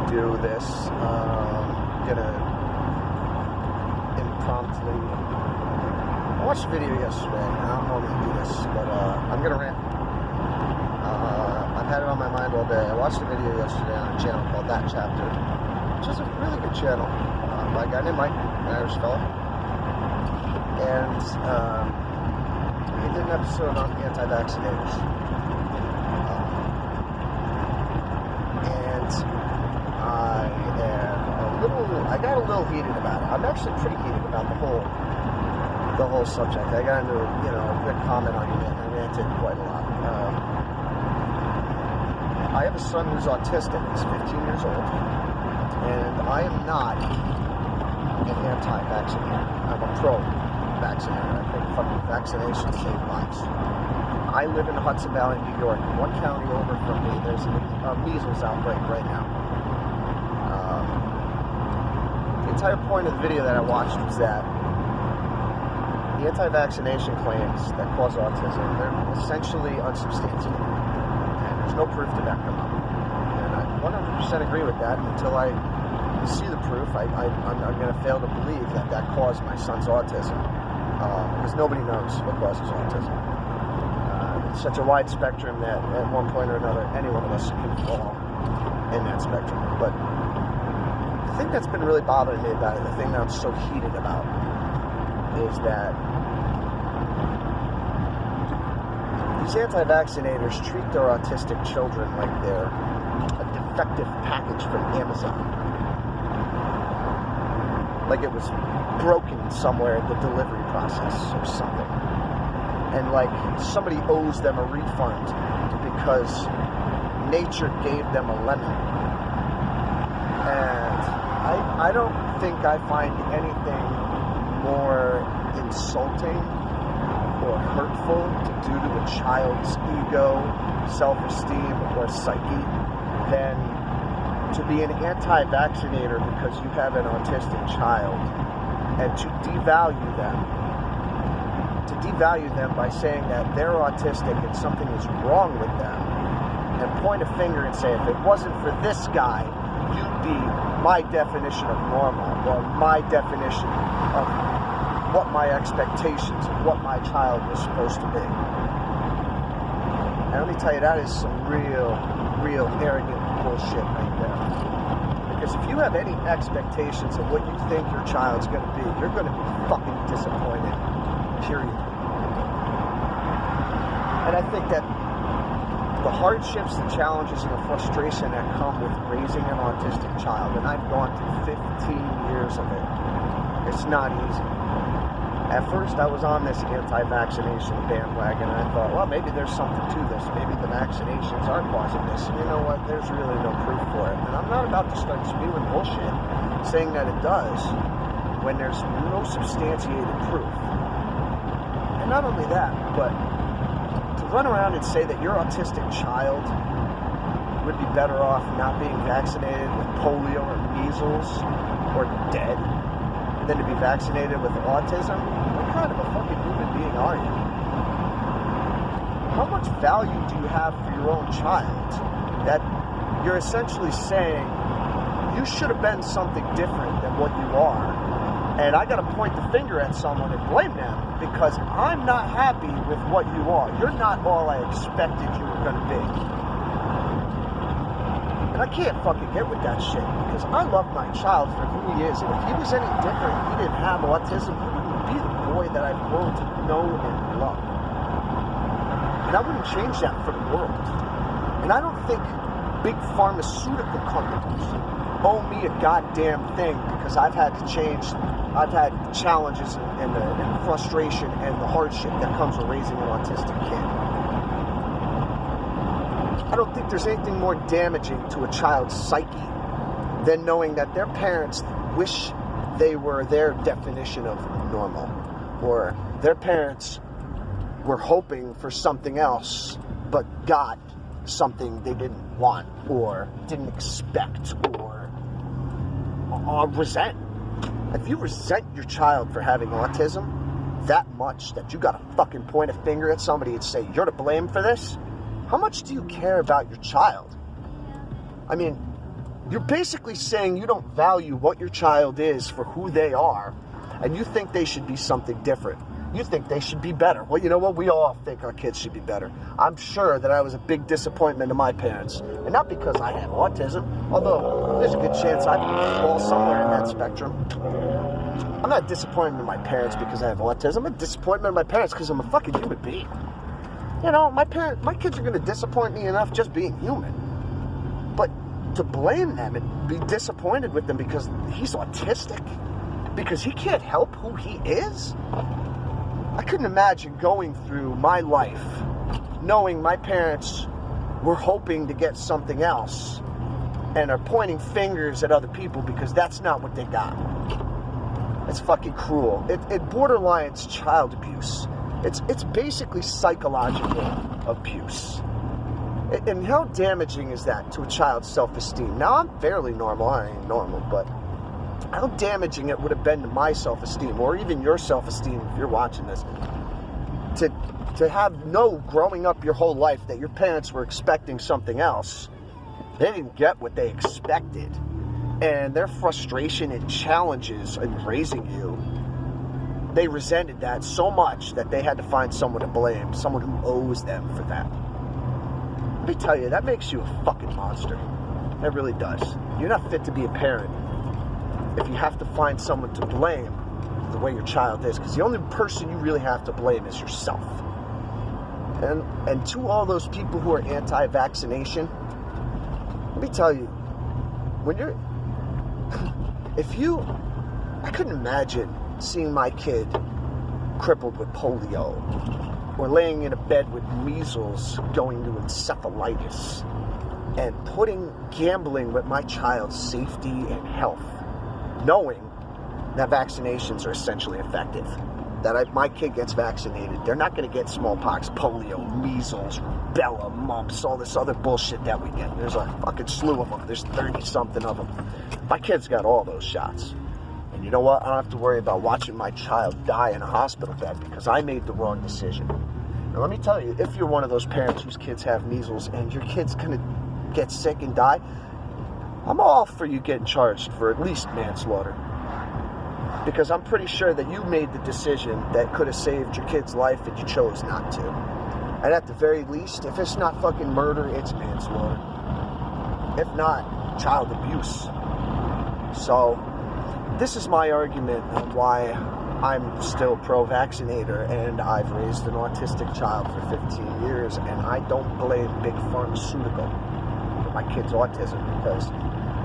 do this. I'm gonna impromptu. I watched a video yesterday. I don't normally do this, but I'm gonna rant. I've had it on my mind all day. I watched a video yesterday on a channel called That Chapter, which is a really good channel by a guy named Mike, an Irish fella. And he did an episode on anti-vaccinators. And I got a little heated about it. I'm actually pretty heated about the whole subject. I got into a good comment argument, and I ranted quite a lot. I have a son who's autistic. He's 15 years old, and I am not an anti-vaccinator. I'm a pro-vaccinator. I think fucking vaccinations save lives. I live in Hudson Valley, New York. One county over from me, there's a measles outbreak right now. The entire point of the video that I watched was that the anti-vaccination claims that cause autism, they're essentially unsubstantiated. And there's no proof to back them up. And I 100% agree with that. Until I see the proof, I'm going to fail to believe that caused my son's autism. Because nobody knows what causes autism. It's such a wide spectrum that at one point or another, any one of us can fall in that spectrum. But the thing that's been really bothering me about it, the thing that I'm so heated about, is that these anti-vaccinators treat their autistic children like they're a defective package from Amazon. Like it was broken somewhere in the delivery process or something. And like somebody owes them a refund because nature gave them a lemon. And I don't think I find anything more insulting or hurtful to do to a child's ego, self-esteem, or psyche than to be an anti-vaccinator because you have an autistic child and to devalue them by saying that they're autistic and something is wrong with them, and point a finger and say, if it wasn't for this guy, you'd be my definition of normal, or my definition of what my expectations of what my child was supposed to be. And let me tell you, that is some real arrogant bullshit right there. Because if you have any expectations of what you think your child's going to be, you're going to be fucking disappointed. Period. And I think that the hardships, the challenges, and the frustration that come with raising an autistic child, and I've gone through 15 years of it, it's not easy. At first, I was on this anti-vaccination bandwagon, and I thought, well, maybe there's something to this. Maybe the vaccinations are causing this. And you know what? There's really no proof for it. And I'm not about to start spewing bullshit saying that it does when there's no substantiated proof. And not only that, but to run around and say that your autistic child would be better off not being vaccinated with polio or measles or dead than to be vaccinated with autism? What kind of a fucking human being are you? How much value do you have for your own child that you're essentially saying you should have been something different than what you are, and I gotta point the finger at someone and blame them because I'm not happy with what you are. You're not all I expected you were gonna be. And I can't fucking get with that shit because I love my child for who he is. And if he was any different, he didn't have autism, he wouldn't be the boy that I've grown to know and love. And I wouldn't change that for the world. And I don't think big pharmaceutical companies owe me a goddamn thing because I've had to change. I've had challenges and the frustration and the hardship that comes with raising an autistic kid. I don't think there's anything more damaging to a child's psyche than knowing that their parents wish they were their definition of normal, or their parents were hoping for something else but got something they didn't want or didn't expect or resent. If you resent your child for having autism that much that you gotta fucking point a finger at somebody and say you're to blame for this, how much do you care about your child? I mean, You're basically saying you don't value what your child is for who they are, and you think they should be something different. You think they should be better. Well, you know what? We all think our kids should be better. I'm sure that I was a big disappointment to my parents. And not because I have autism, although there's a good chance I fall somewhere in that spectrum. I'm not disappointed in my parents because I have autism. I'm disappointed in my parents because I'm a fucking human being. You know, my kids are going to disappoint me enough just being human. But to blame them and be disappointed with them because he's autistic, because he can't help who he is, I couldn't imagine going through my life knowing my parents were hoping to get something else and are pointing fingers at other people because that's not what they got. It's fucking cruel. It borderlines child abuse. It's basically psychological abuse. And how damaging is that to a child's self-esteem? Now, I'm fairly normal. I ain't normal, but how damaging it would have been to my self-esteem, or even your self-esteem if you're watching this, to have growing up your whole life that your parents were expecting something else. They didn't get what they expected. And their frustration and challenges in raising you, they resented that so much that they had to find someone to blame, someone who owes them for that. Let me tell you, that makes you a fucking monster. That really does. You're not fit to be a parent if you have to find someone to blame for the way your child is, because the only person you really have to blame is yourself. And to all those people who are anti-vaccination, let me tell you, I couldn't imagine seeing my kid crippled with polio, or laying in a bed with measles going to encephalitis, and gambling with my child's safety and health, knowing that vaccinations are essentially effective. That my kid gets vaccinated, they're not going to get smallpox, polio, measles, rubella, mumps, all this other bullshit that we get. There's a fucking slew of them. There's 30-something of them. My kid's got all those shots. And you know what? I don't have to worry about watching my child die in a hospital bed because I made the wrong decision. Now, let me tell you, if you're one of those parents whose kids have measles and your kid's going to get sick and die, I'm all for you getting charged for at least manslaughter. Because I'm pretty sure that you made the decision that could have saved your kid's life and you chose not to. And at the very least, if it's not fucking murder, it's manslaughter. If not, child abuse. So, this is my argument on why I'm still pro-vaccinator, and I've raised an autistic child for 15 years, and I don't blame Big Pharmaceutical for my kid's autism, because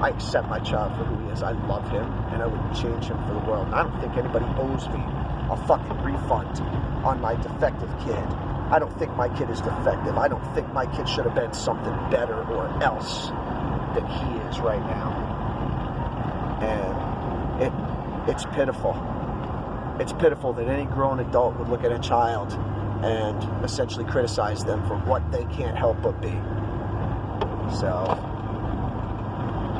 I accept my child for who he is. I love him, and I wouldn't change him for the world. And I don't think anybody owes me a fucking refund on my defective kid. I don't think my kid is defective. I don't think my kid should have been something better or else than he is right now. And it's pitiful. It's pitiful that any grown adult would look at a child and essentially criticize them for what they can't help but be. So,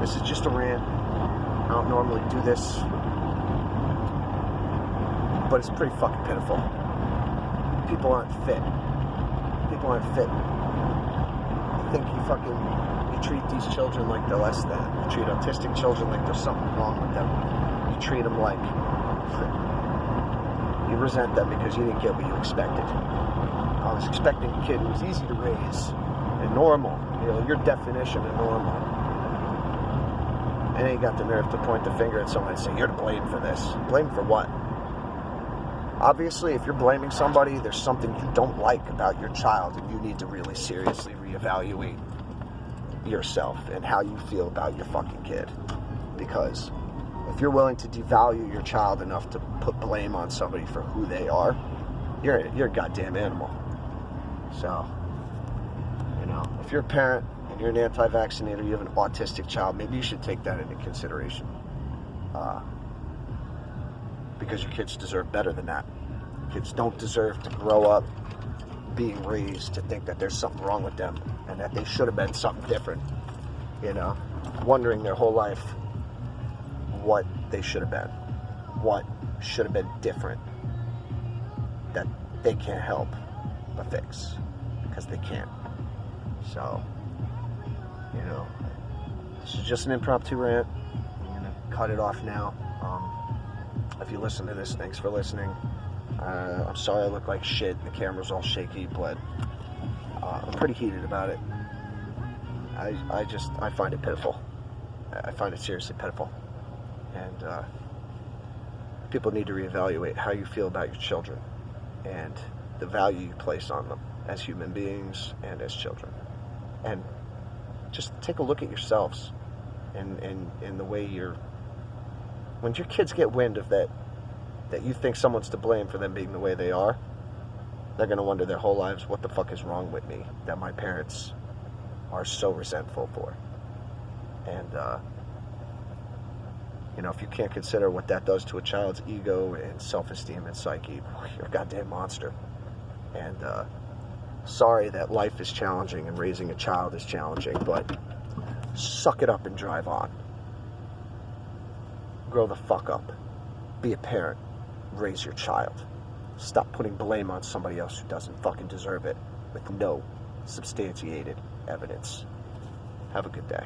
this is just a rant. I don't normally do this, but it's pretty fucking pitiful. People aren't fit. People aren't fit. I think you treat these children like they're less than. You treat autistic children like there's something wrong with them. You treat them like you resent them because you didn't get what you expected. I was expecting a kid who was easy to raise and normal, your definition of normal. And then you got the nerve to point the finger at someone and say, you're to blame for this. Blame for what? Obviously, if you're blaming somebody, there's something you don't like about your child, and you need to really seriously reevaluate yourself and how you feel about your fucking kid. Because if you're willing to devalue your child enough to put blame on somebody for who they are, you're a goddamn animal. So, if you're a parent and you're an anti-vaccinator, you have an autistic child, maybe you should take that into consideration. Because your kids deserve better than that. Kids don't deserve to grow up being raised to think that there's something wrong with them and that they should have been something different. Wondering their whole life what they should have been, what should have been different, that they can't help but fix because they can't. So, This is just an impromptu rant. I'm going to cut it off now. If you listen to this, thanks for listening. I'm sorry I look like shit. The camera's all shaky, but I'm pretty heated about it. I find it pitiful. I find it seriously pitiful. And people need to reevaluate how you feel about your children and the value you place on them as human beings and as children. And just take a look at yourselves and the way when your kids get wind of that you think someone's to blame for them being the way they are, they're going to wonder their whole lives, what the fuck is wrong with me that my parents are so resentful for. And, if you can't consider what that does to a child's ego and self-esteem and psyche, you're a goddamn monster. And sorry that life is challenging and raising a child is challenging, but suck it up and drive on. Grow the fuck up. Be a parent. Raise your child. Stop putting blame on somebody else who doesn't fucking deserve it with no substantiated evidence. Have a good day.